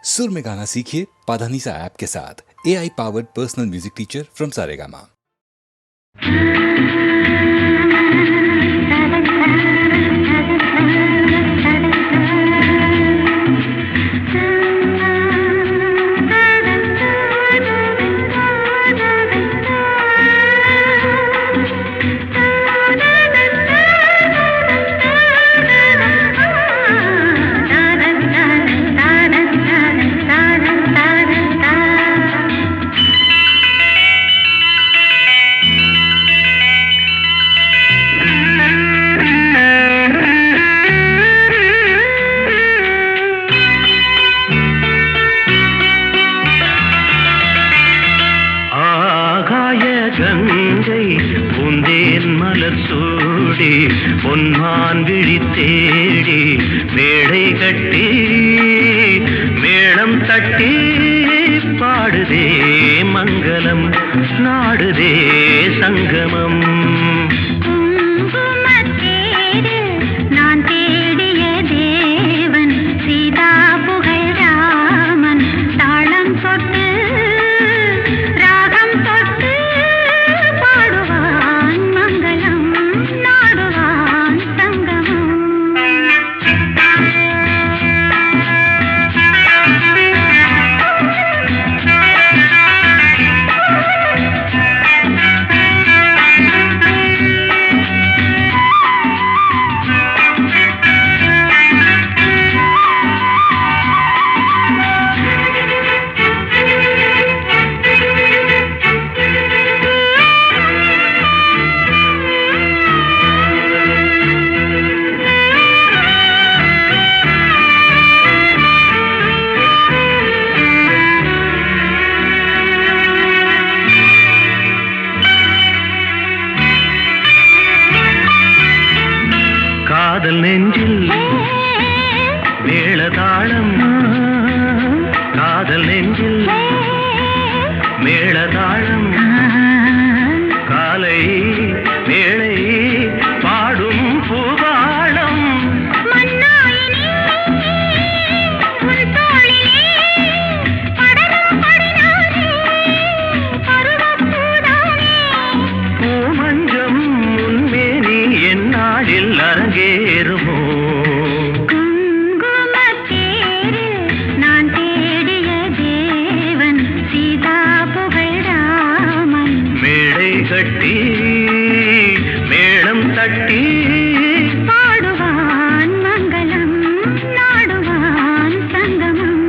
सुर में गाना सीखिए पाधानीसा ऐप के साथ। AI powered personal music teacher from Saregama. பொன்மான் விழி தேடி மேடை கட்டி மேளம் தட்டி பாடுதே மங்களம் நாடுதே சங்கமம். நான் தேடிய தேவன் சீதா புகழ் ராமன் தாளம் தொட்டு ராகம் தொட்டு பாடுவான் மங்களம் நாடுவான் சங்கமம். காதல் நெஞ்சில் மேளதாளம், காதல் நெஞ்சில் மேளதாளம், காலை வேளை பாடும் பூபாளம். பூமஞ்சம் முன்மேனி என்னாளில் அரங்கேறுமோ? நான் தேடிய தேவன் சீதா புகழ் ராமன் மேடை கட்டி மேளம் தட்டி பாடுவான் மங்களம் நாடுவான் சங்கமம்.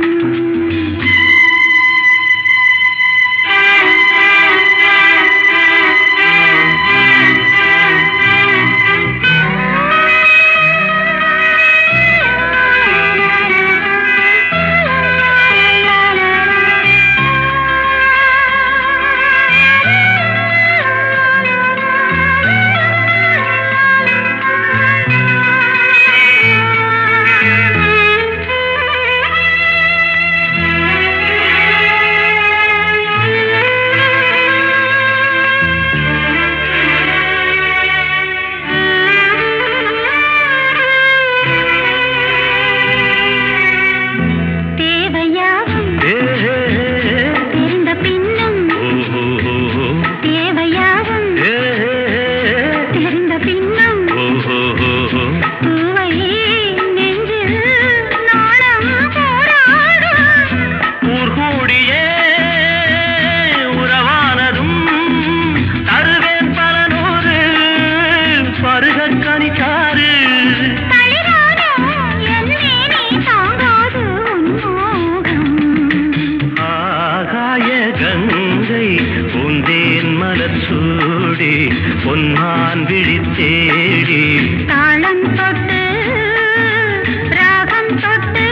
பொன்மான் விழி தேடி தாளம் தொட்டு ராகம் தொட்டு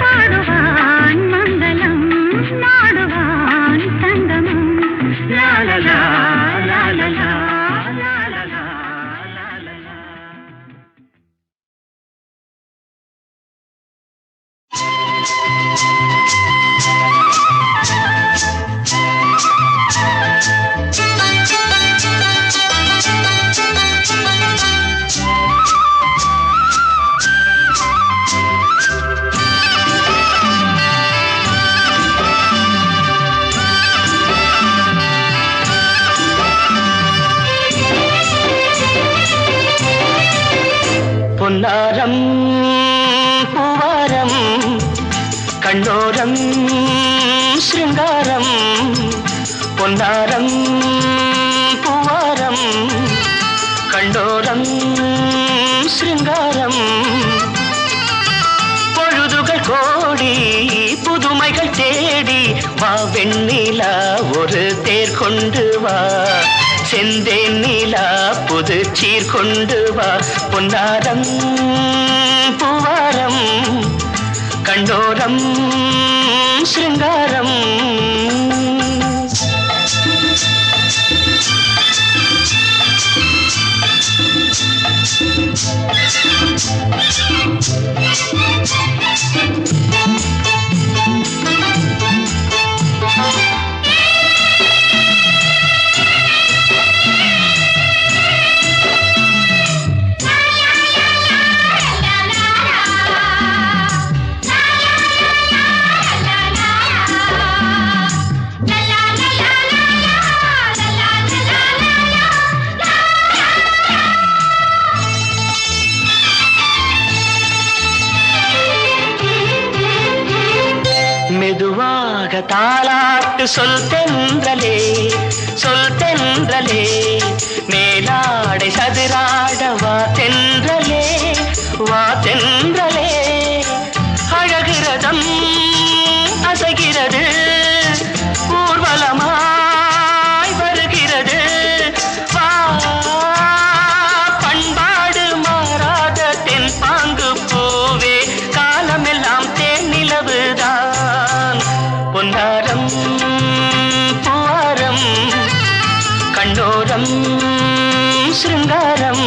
பாடுவான் மங்களம் நாடுவான் சங்கமம். லாலலா லாலலா லாலலா லாலலா. பொன்னாரம் பூவாரம் கண்ணோரம் ஸ்ருங்காரம் பொன்னாரம் பூவாரம் கண்டோரம் ஸ்ருங்காரம் பொழுதுகள் கோடி புதுமைகள் தேடி வா வெண்ணிலா ஒரு தேர் கொண்டு வா செந்தேன் நீலா புது சீர் கொண்டு வா பொன்னாரம் பூவாரம் கண்டோரம் ஸ்ருங்காரம் மெதுவாக தாலாட்டு சொல் தென்றலே மேலாடை சதுராட வா தென்றலே அழகிறதம் அசைகிறது ஊர்வலமாய் வருகிறது வா பண்பாடு மாறாத தென் பாங்கு பூவே காலமெல்லாம் தேன் நிலவுதான் பொன்னாரம் பூவாரம் கண்ணோரம் ஸ்ருங்காரம்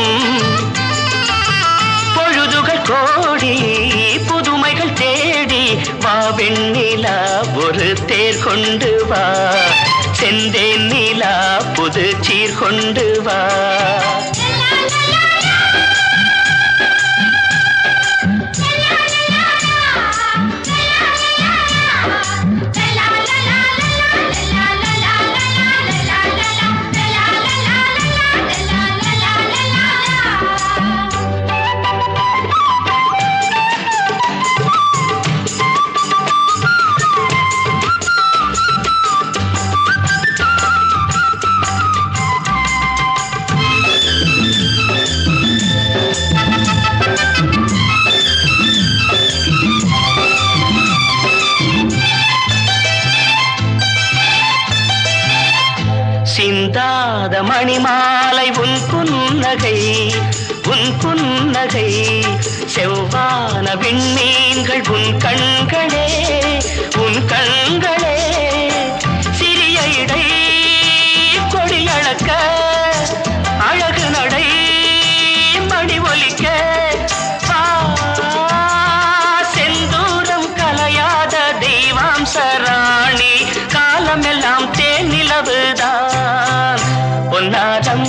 பொழுதுகள் கோடி புதுமைகள் தேடி வா வெண்ணிலா ஒரு தேர் கொண்டு வா செந்தேன் நீலா புது சீர் கொண்டு வா சிந்தாத மணிமாலை உன் புன்னகை செவ்வான விண்மீன்கள் உன் கண்களே சிறிய இடை கொடியளக்க அழகு நடை மணி ஒலிக்க செந்தூரம் கலையாத தெய்வாம்சராணி காலமெல்லாம் தேன் நிலவுதான் பொன்னாரம்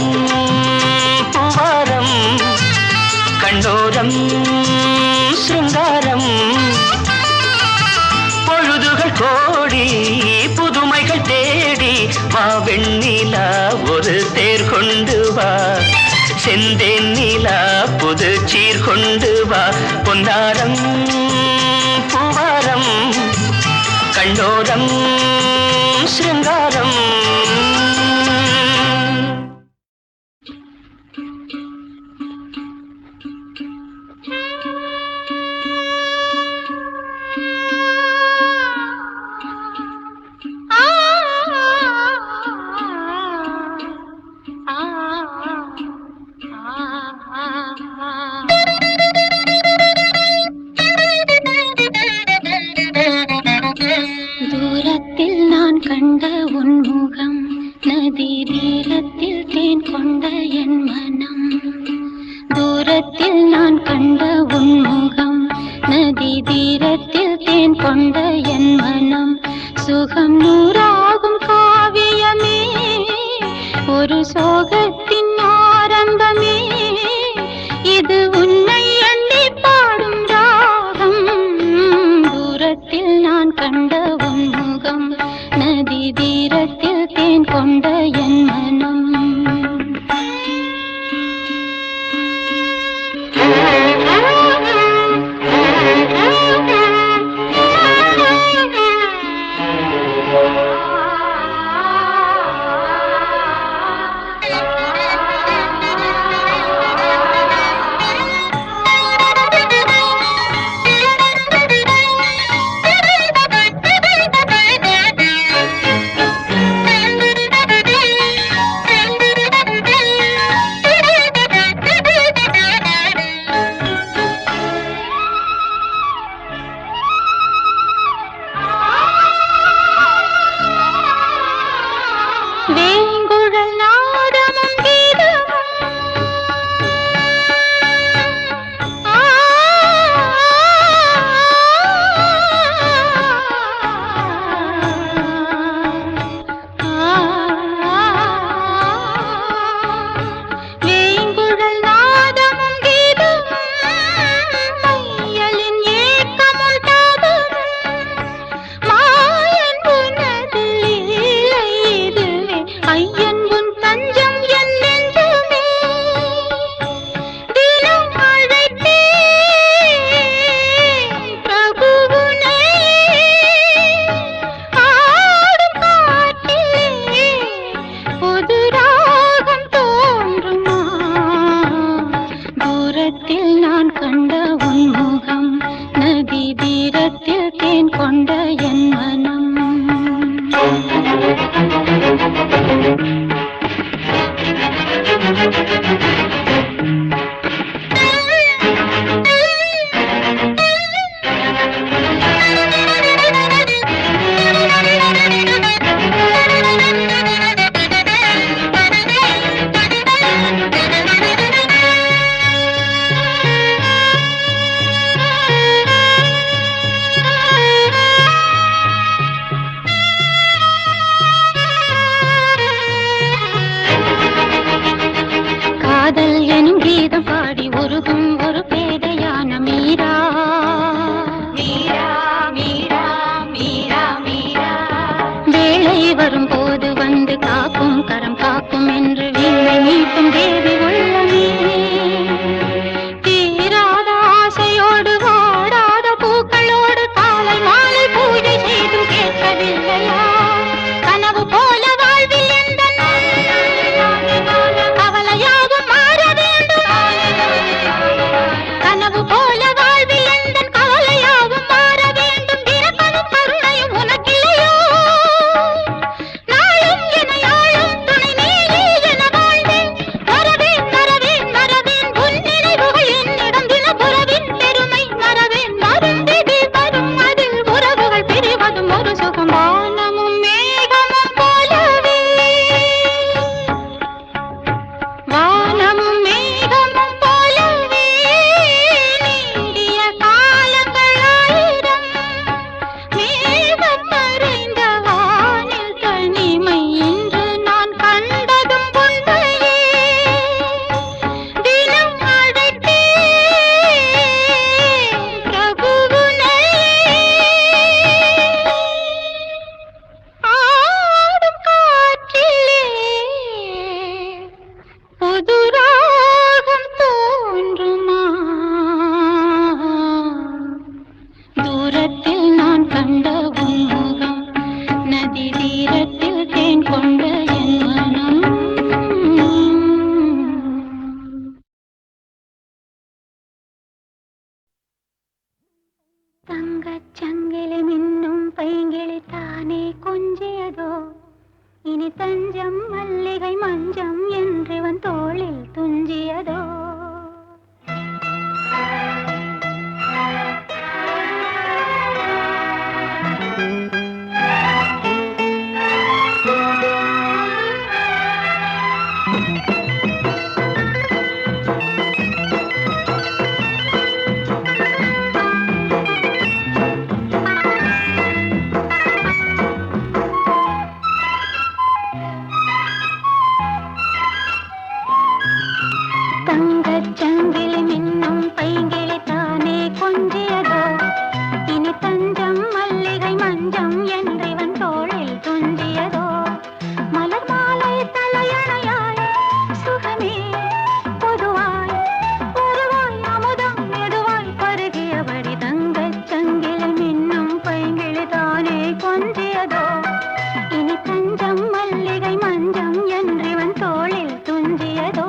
பூவாரம் கண்டோரம் ஸ்ருங்காரம் பொழுதுகள் கோடி புதுமைகள் தேடி வா வெண்ணிலா ஒரு தேர் கொண்டு வா செந்தேன் நீலா புது சீர் கொண்டு வா பொன்னாரம் பூவாரம் கண்டோரம் ஸ்ருங்காரம் தூரத்தில் நான் கண்ட உன் முகம் நதி தீரத்தில் தேன் கொண்ட என் மனம் தூரத்தில் நான் கண்ட உன் முகம் நதி தீரத்தில் தேன் கொண்ட என் மனம் சுகம் நூறாகும் காவியமே ஒரு சோகத்தின் ஆரம்பமே இது உன்னை எண்ணி பாடும் ராகம் தூரத்தில் நான் கண்ட உன் முகம் நதி தீரத்தில் தேன் கொண்ட என் மனம் கொண்ட என் மனம். காதல் எனும் கீதம் பாடி உருகும் ஒரு பேதையான மீரா. மீரா மீரா மீரா மீரா. வேளை வரும்போது வந்து காக்கும் கரம் காக்கும் என்று வீணை மீட்டும் தேவி உள்ளமே. தீராத ஆசையோடு வாடாத பூக்களோடு காலை மாலை பூஜை செய்தும் கேட்கவில்லையா? கனவு போல வாழ்வில் எந்த கவலையாகும் மாற வேண்டும். கனவு போல வாழ்வில் எந்த கவலையாகும் மாற வேண்டும். இரக்கமும் கருணையும் உனக்கில்லையோ? நாளும் என யாழும் துணை நீயே என வாழ்ந்தேன். மறவேன் மறவேன் மறவேன் உன் நினைவுகள் என்னிடம் தினப்புறவின் பெருமை மறவேன். மருந்திது வரும் அதில் உறவுகள் பிரிவதும் ஒரு சுகம். வானமும் மேகமும் போலவே வானமும் மேகமும் போலவே நீடிய காலங்கள் ஆயிரம். மேகம் மறைந்த வானில் தனிமை இன்று நான் கண்டதும் உண்மையே. தினம் அழைத்தேன் பிரபுவுனை. ஆடும் காற்றிலே புது ராகம் தோன்றுமா? தூரத்தில் நான் கண்ட உன் முகம், நதி தீரத்தில் தேன் கொண்ட என் மனம். தங்கச் சங்கிலி மின்னும் பைங்கிளி தானே கொஞ்சியதோ. இனி தஞ்சம் மல்லிகை மஞ்சம் என்றவன் தோளில் துஞ்சியதோ. தங்கச் சங்கிலி மின்னும் பைங்கிளி தானே கொஞ்சியதோ. இனி தஞ்சம் மல்லிகை மஞ்சம் என்றவன் தோளில் துஞ்சியதோ. மலர் மாலை தலையணையாய் சுகமே பொதுவாய் ஒருவாய் அமுதம் மெதுவாய் பருகியபடி. தங்கச் சங்கிலி மின்னும் பைங்கிளி தானே கொஞ்சியதோ. இனி தஞ்சம் மல்லிகை மஞ்சம் என்றவன் தோளில் துஞ்சியதோ.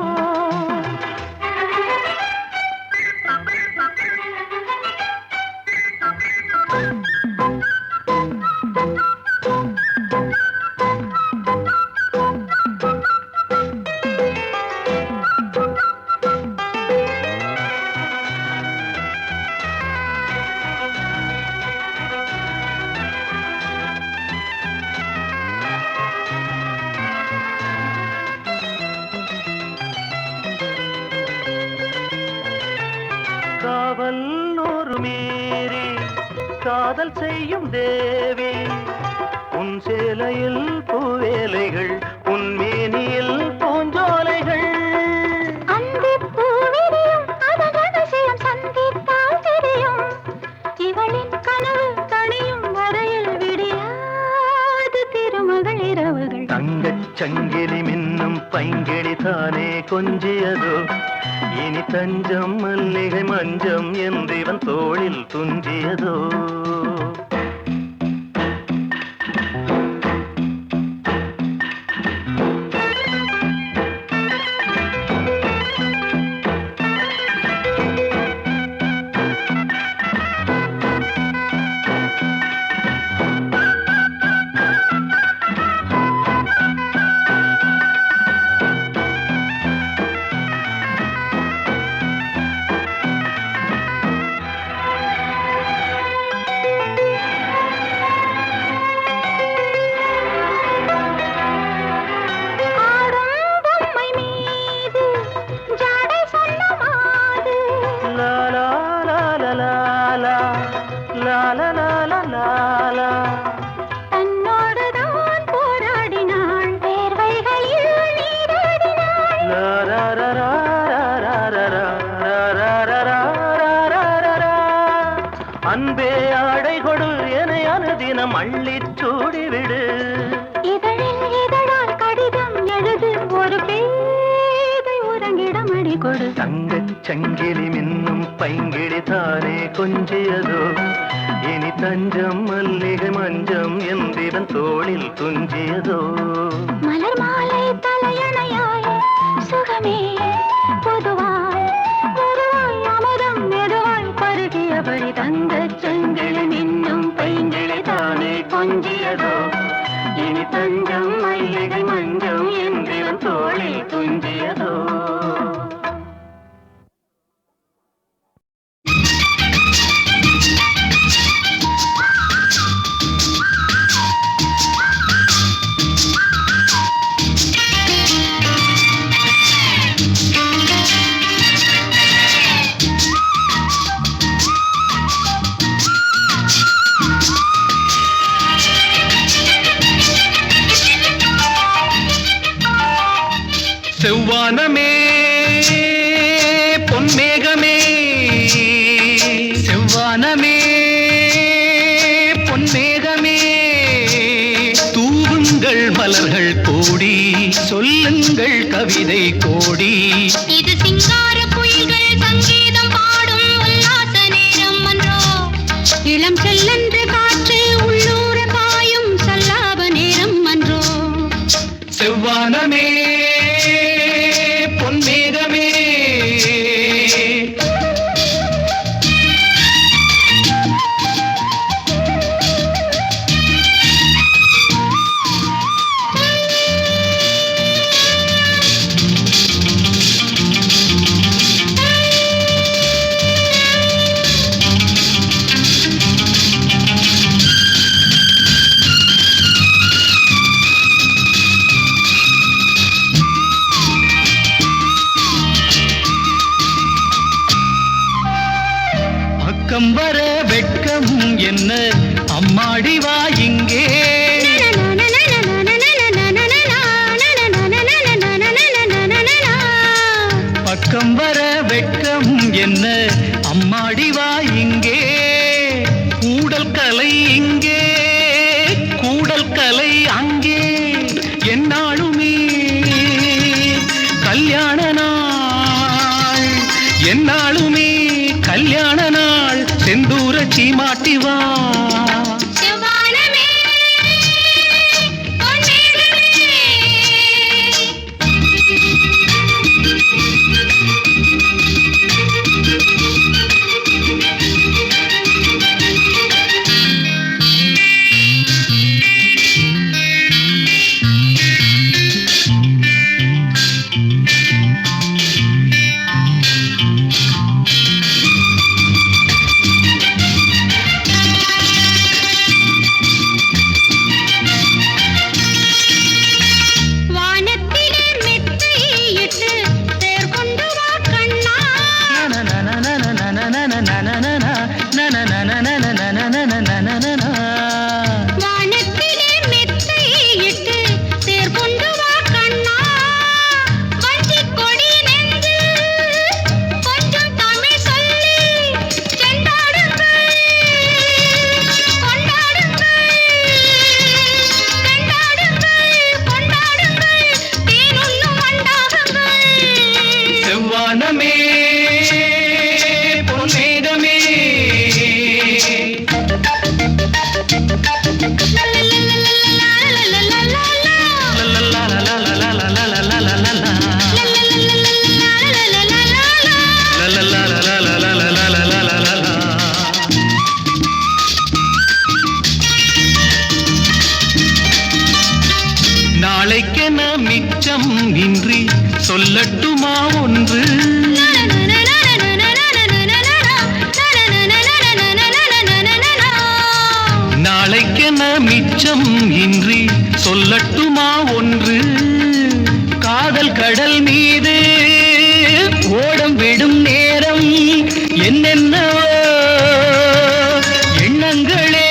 காவல் ஒரு மீறி காதல் செய்யும் தேவி. உன் சேலையில் பூவேலைகள் உன் மேனியில் பூஞ்சோலைகள். அந்திப் பூவிரியும் அதன் ரகசியம் சந்தித்தால் தெரியும். இவளின் கனவு தணியும் வரையில் விடியாது திருமகள் இரவுகள். தங்கச் சங்கிலி மின்னும் பைங்கிளி தானே கொஞ்சியதோ. இனி தஞ்சம் மல்லிகை மஞ்சம் என்றவன் தோளில் துஞ்சியதோ. தினம் அள்ளிச் சூடிவிடு. இதழில் இதழால் கடிதம் எழுது ஒரு பேதை உறங்கிடம் அடி கொடு. தங்கச் சங்கிலி மின்னும் பைங்கிளி தானே கொஞ்சியதோ இனி தஞ்சம் மல்லிகை மஞ்சம் எந்திரன் தோளில் துஞ்சியதோ. மலர் மாலை தலையணையாய் சுகமே பொதுவாய் பொதுவாய் அமுதம் மெதுவாய் பருகியபடி தங்கச் சங்கிலி மின்னும் பைங்கிளி தானே கொஞ்சியதோ இனி தஞ்சம் மல்லிகை மஞ்சம் எந்திரன் தோளில் துஞ்சியதோ. செவ்வானமே பொன்மேகமே செவ்வானமே பொன்மேகமே தூவுங்கள் மலர்கள் கோடி சொல்லுங்கள் கவிதை கோடி. இது சிங்கார குயில்கள் சங்கீதம் பாடும் உல்லாச நேரம் அன்றோ இளம் செல்லன்று காற்று உள்ளூர பாயும் சல்லாப நேரம் அன்றோ. செவ்வானமே பொன்மேகமே பக்கம் வர வெட்கம் என்ன அம்மாடி வா இங்கே. பக்கம் வர வெட்கம் என்ன அம்மாடி வா இங்கே. கூடல் கலை இங்கே கூடல் கலை அங்கே என்னாலுமே கல்யாண நாள் என்னாலுமே கல்யாண நாள் செந்தூர சீமாட்டி வா. நாளைக்கென மிச்சம் இன்றி சொல்லட்டுமா ஒன்று. நாளைக்கென மிச்சம் இன்றி சொல்லட்டுமா ஒன்று. காதல் கடல் மீது ஓடம் விடும் நேரம் என்னென்னவோ எண்ணங்களே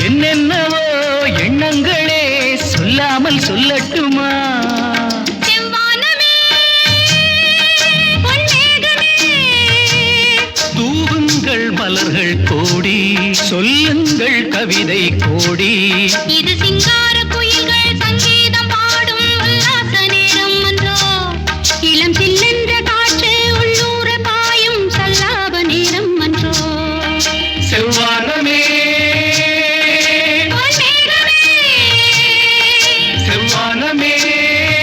என்னென்னவோ எண்ணங்களே சொல்லாமல் சொல்லட்டுமா. தூவுங்கள் மலர்கள் கோடி சொல் சொல்லுங்கள் கவிதை கோடி. இது சிங்கார குயில்கள் சங்கீதம் பாடும் உல்லாச நேரம் என்றோ. இளம் சில்லென்ற காற்று உள்ளூர பாயும் சல்லாப நேரம் என்றோ. செவ்வானமே பொன்மேகமே, செவ்வானமே பொன்மேகமே.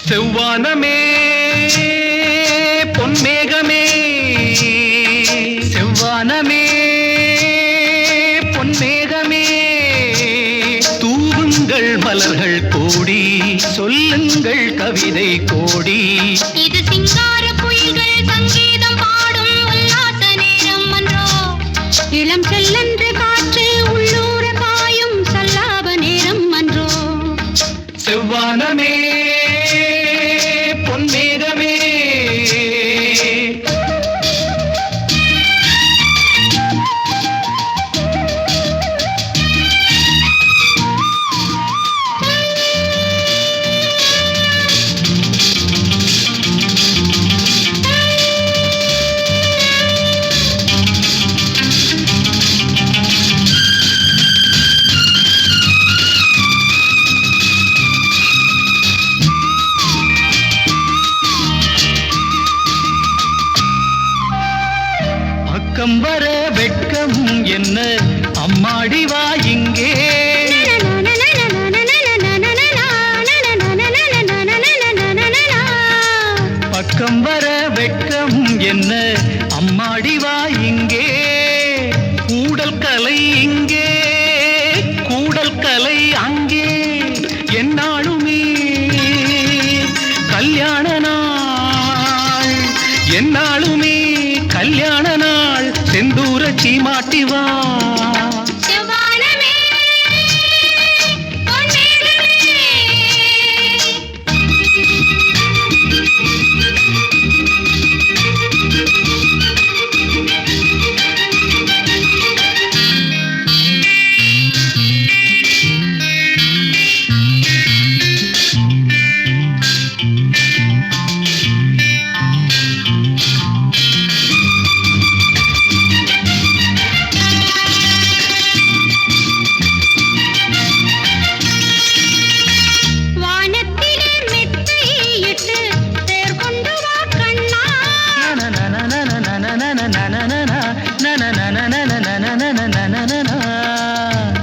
செவ்வானமே பொன்மேகமே, செவ்வானமே பொன்மேகமே, தூவுங்கள் மலர்கள் கோடி, சொல்லுங்கள் கவிதை கோடி. இது சிங்கார குயில்கள் சங்கீதம் பாடும் உல்லாச நேரம் என்றோ. இளம் செல்லென்ற காற்று உள்ளூர பாயும் சல்லாப நேரம் என்றோ. செவ்வானமே பொன்மேகமே. பக்கம் வர வெட்கம் என்ன, அம்மாடி வா இங்கே. பக்கம் வர வெட்கம் என்ன, அம்மாடி வா இங்கே. கூடல் கலை இங்கே, கூடல் கலை அங்கே, என்னாலுமே கல்யாண நாள், என்னாலுமே கல்யாண நாள், செந்தூர சீமாட்டி வா. செவ்வானமே பொன்மேகமே. வானத்திலே மெத்தையிட்டு தேர் கொண்டு வா கண்ணா.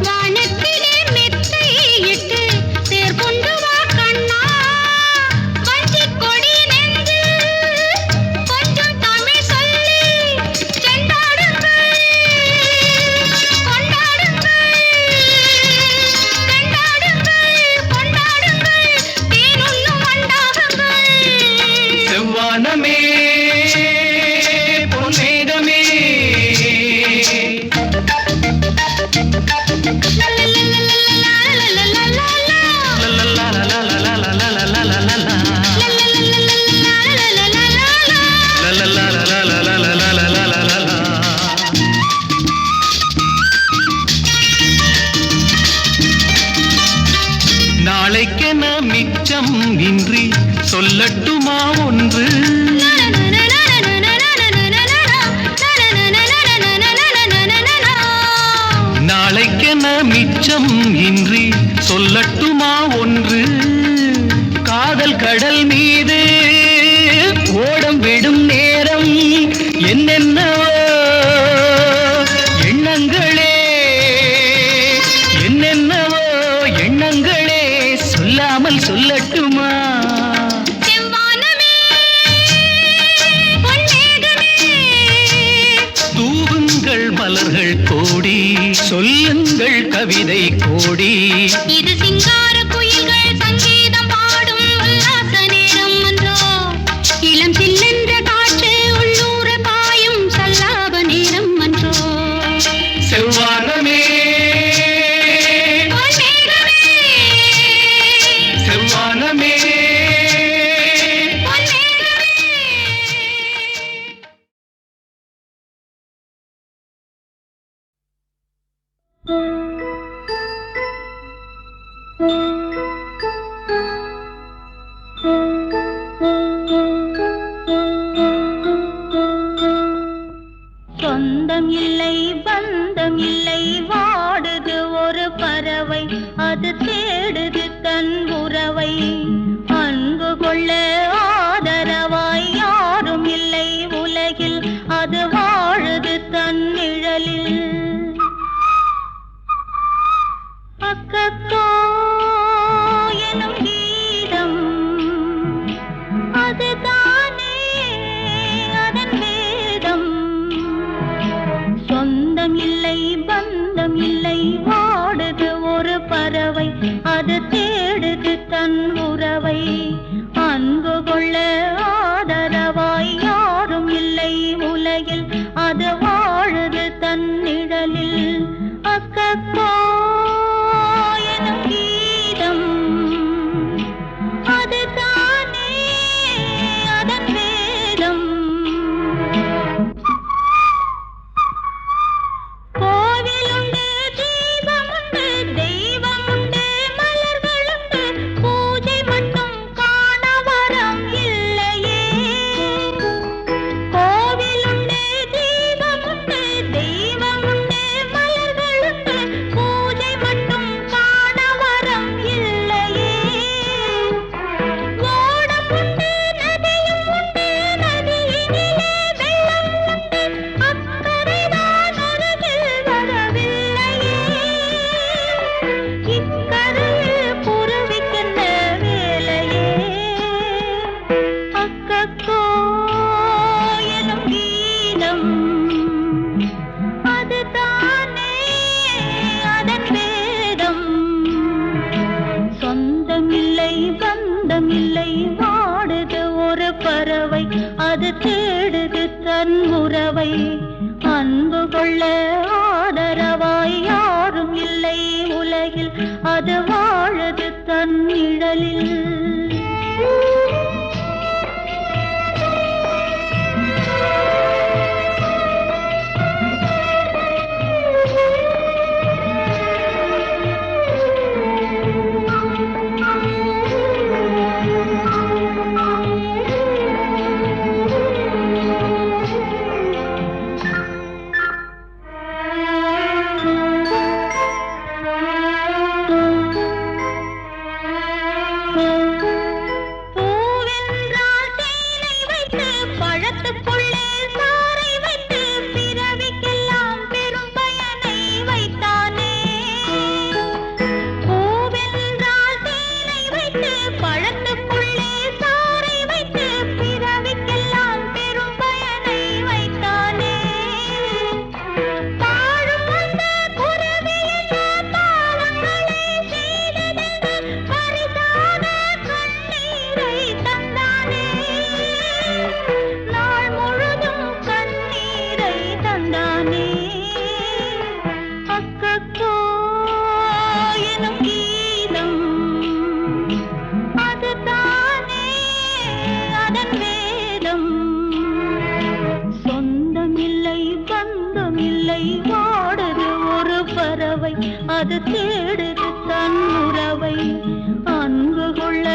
வானத்திலே மெத்தையிட்டு தேர் கொண்டு வா கண்ணா. வஞ்சிக் கொடி நெஞ்சு கொஞ்சம் தமிழ் சொல்லி செண்டாடுங்கள், கொண்டாடுங்கள், செண்டாடுங்கள், கொண்டாடுங்கள், தேனுண்ணும் வண்டாகுங்கள். செவ்வானமே பொன்மேகமே. நாளைக்கென மிச்சம் இன்றி சொல்லட்டுமா ஒன்று. நாளைக்கென மிச்சம் இன்றி சொல்லட்டுமா ஒன்று. காதல் கடல் மீது ஓடம் விடும் நேரம், என்னென்னவோ எண்ணங்களே, என்னென்னவோ எண்ணங்களே, சொல்லாமல் சொல்லட்டுமா. செவ்வானமே பொன்மேகமே. தூவுங்கள் மலர்கள் கோடி, சொல்லுங்கள் கவிதை கோடி. இது சிங்கார குயில்கள் சங்கீதம் பாடும் உல்லாச நேரம் என்றோ. இளம் சில்லென்ற காற்று உள்ளூர பாயும் சல்லாப நேரம் என்றோ. சொந்தம் இல்லை பந்தம் இல்லை வாடுது ஒரு பறவை அது தேடுது தன் உறவை அன்பு கொள்ள ஆதரவாய் யாரும் இல்லை உலகில் அது வாழுது தன் நிழலில் அக்கக்கோ எனும் கீதம் அதுதானே அதன் வேதம் சொந்தம் இல்லை பந்தம் இல்லை வாடுது ஒரு பறவை அது தேடுது தன் உறவை அன்பு கொள்ள ஆதரவாய் யாரும் இல்லை உலகில் அது வாழுது தன் நிழலில் அக்கக்கோ எனும் கீதம் அதுதானே அதன் வேதம் கோவிலுண்டு தீபமுண்டு தெய்வமுண்டு மலர்களுண்டு பூஜை மட்டும் காண வரம் இல்லையே கோவிலுண்டு தீபமுண்டு தெய்வமுண்டு மலர்களுண்டு பூஜை மட்டும் காண வரம் இல்லையே ஓடமுண்டு நதியும் உண்டு நதியினிலே வெள்ளம் உண்டு அக்கரைதான் அருகில் வரவில்லையே இக்கரையில் குருவிக்கென்ன வேலையே அக்கக்கோ எனும் கீதம் அதுதானே அதன் வேதம் சொந்தமில்லை பந்தமில்லை வாடுது ஒரு பறவை அது தேடுது தன் உறவை அன்பு கொள்ள ஆதரவாய் யாரும் இல்லை உலகில் அது வாழுது தன் நிழலில் பூவென்றால் தேனை வைத்து பழத்துக்குள்ளே சாறை வைத்து பிறவிக்கெல்லாம் பெரும் பயனை வைத்தானே பூவென்றால் தேனை வைத்து பழத்துக்குள்ளே சாறை வைத்து பிறவிக்கெல்லாம் பெரும் பயனை வைத்தானே பாழும் அந்த குருவி என்ன பாவங்களை செய்ததென்று பரிசான கண்ணீரை தந்தானே நாள் முழுதும் கண்ணீரை தந்தானே அக்கக்கோ எனும் கீதம் அதுதானே அதன் வேதம் சொந்தமில்லை பந்தமில்லை வாடுது ஒரு பறவை அது தேடுது தன் உறவை அன்பு கொள்ள